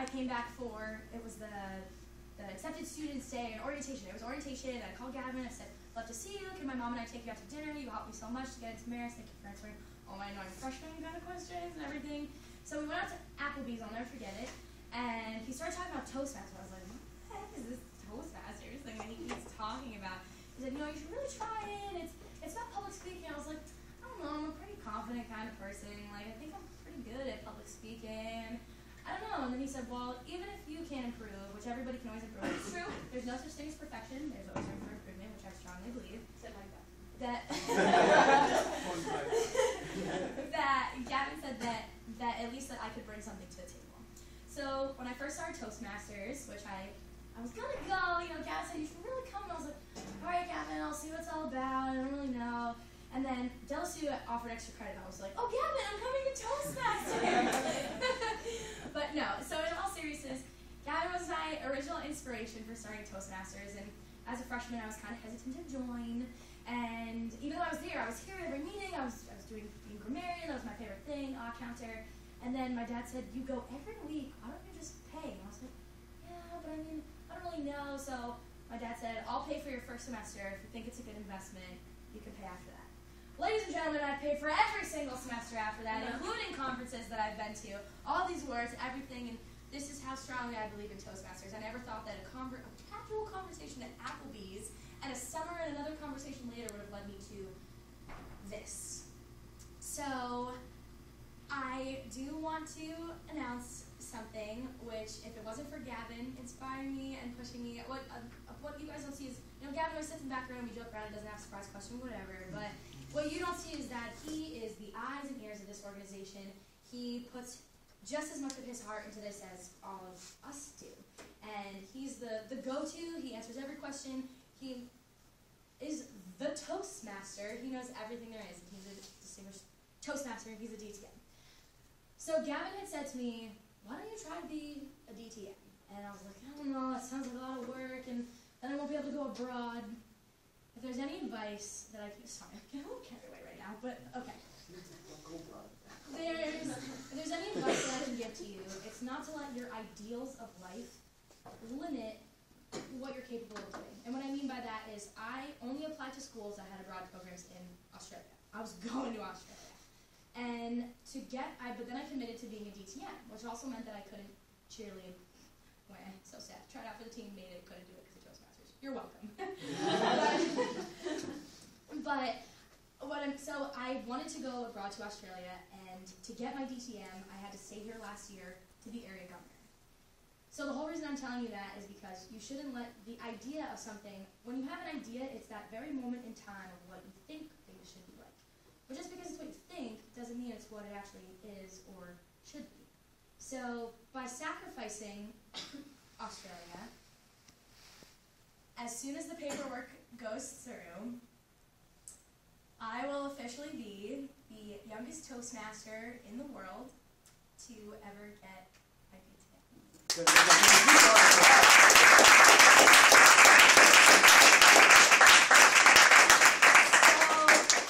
came back for, it was the Accepted Students Day and orientation. It was orientation, and I called Gavin, I said, love to see you, can my mom and I take you out to dinner? You helped me so much to get into Marist, thank you for answering all my annoying freshman kind of questions and everything. So we went out to Applebee's, I'll never forget it, and he started talking about Toastmasters. I was like, what the heck is this Toastmasters thing that he's talking about? He said, you know, you should really try it, it's not public speaking. I was like, I don't know, I'm a pretty confident kind of person, like, I think I'm pretty good at public speaking. I don't know, and then he said, well, even if you can improve, which everybody can always improve, it's true, there's no such thing as perfection, there's always room for improvement, which I strongly believe. Said like that. That Gavin said that at least that I could bring something to the table. So when I first started Toastmasters, which I was gonna go, you know, Gavin said, you should really come, and I was like, all right, Gavin, I'll see what it's all about, I don't really know. And then Delasu offered extra credit, and I was like, oh, Gavin, I'm coming to Toastmasters! But no, so in all seriousness, Gavin was my original inspiration for starting Toastmasters, and as a freshman, I was kind of hesitant to join, and even though I was here every meeting, I was doing being grammarian, that was my favorite thing, counter, and then my dad said, you go every week, why don't you just pay? And I was like, yeah, but I mean, I don't really know, so my dad said, I'll pay for your first semester, if you think it's a good investment, you can pay after that. Ladies and gentlemen, I paid for every single semester after that, including conferences that I've been to, all these words, everything, and this is how strongly I believe in Toastmasters. I never thought that a casual conversation at Applebee's and a summer and another conversation later would have led me to this. So, I do want to announce something, which, if it wasn't for Gavin inspiring me and pushing me, what you guys don't see is, you know, Gavin always sits in the back room, we joke around, he doesn't have a surprise question, whatever, but what you don't see is that he is the eyes and ears of this organization. He puts just as much of his heart into this as all of us do. And he's the go-to, he answers every question, he is the Toastmaster, he knows everything there is. He's a distinguished Toastmaster, he's a DTM. So Gavin had said to me, why don't you try to be a DTM? And I was like, I don't know, that sounds like a lot of work, and then I won't be able to go abroad. If there's any advice that I can, sorry, I'm getting a little carried away right now, but okay. If there's any advice that I can give to you, it's not to let your ideals of life limit what you're capable of doing. And what I mean by that is I only applied to schools that had abroad programs in Australia. I was going to Australia. And but then I committed to being a DTM, which also meant that I couldn't cheerlead. So sad. Tried out for the team, made it, couldn't do it because of Toastmasters. You're welcome. So I wanted to go abroad to Australia, and to get my DTM, I had to stay here last year to be area governor. So the whole reason I'm telling you that is because you shouldn't let the idea of something, when you have an idea, it's that very moment in time of what you think things should be like. But just because it's what you think doesn't mean it's what it actually is or should be. So by sacrificing Australia, as soon as the paperwork goes through, I will officially be the youngest Toastmaster in the world to ever get my DTM. So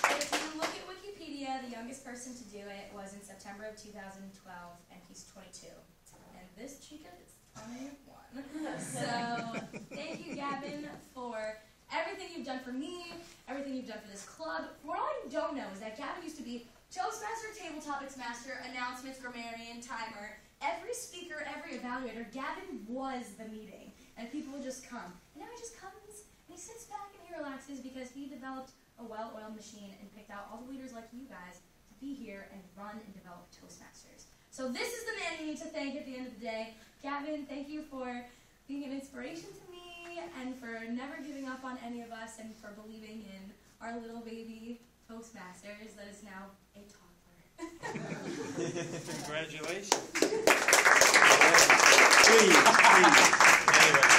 if you look at Wikipedia, the youngest person to do it was in September of 2012, and he's 22. And this chica is 21. So thank you, Gavin, for everything you've done for me, everything you've done for this club. What all you don't know is that Gavin used to be Toastmaster, Table Topics Master, Announcements, Grammarian, Timer. Every speaker, every evaluator, Gavin was the meeting. And people would just come. And now he just comes, and he sits back and he relaxes because he developed a well-oiled machine and picked out all the leaders like you guys to be here and run and develop Toastmasters. So this is the man you need to thank at the end of the day. Gavin, thank you for being an inspiration to me, and for never giving up on any of us, and for believing in our little baby Toastmasters that is now a toddler. Congratulations. Please. Anyway.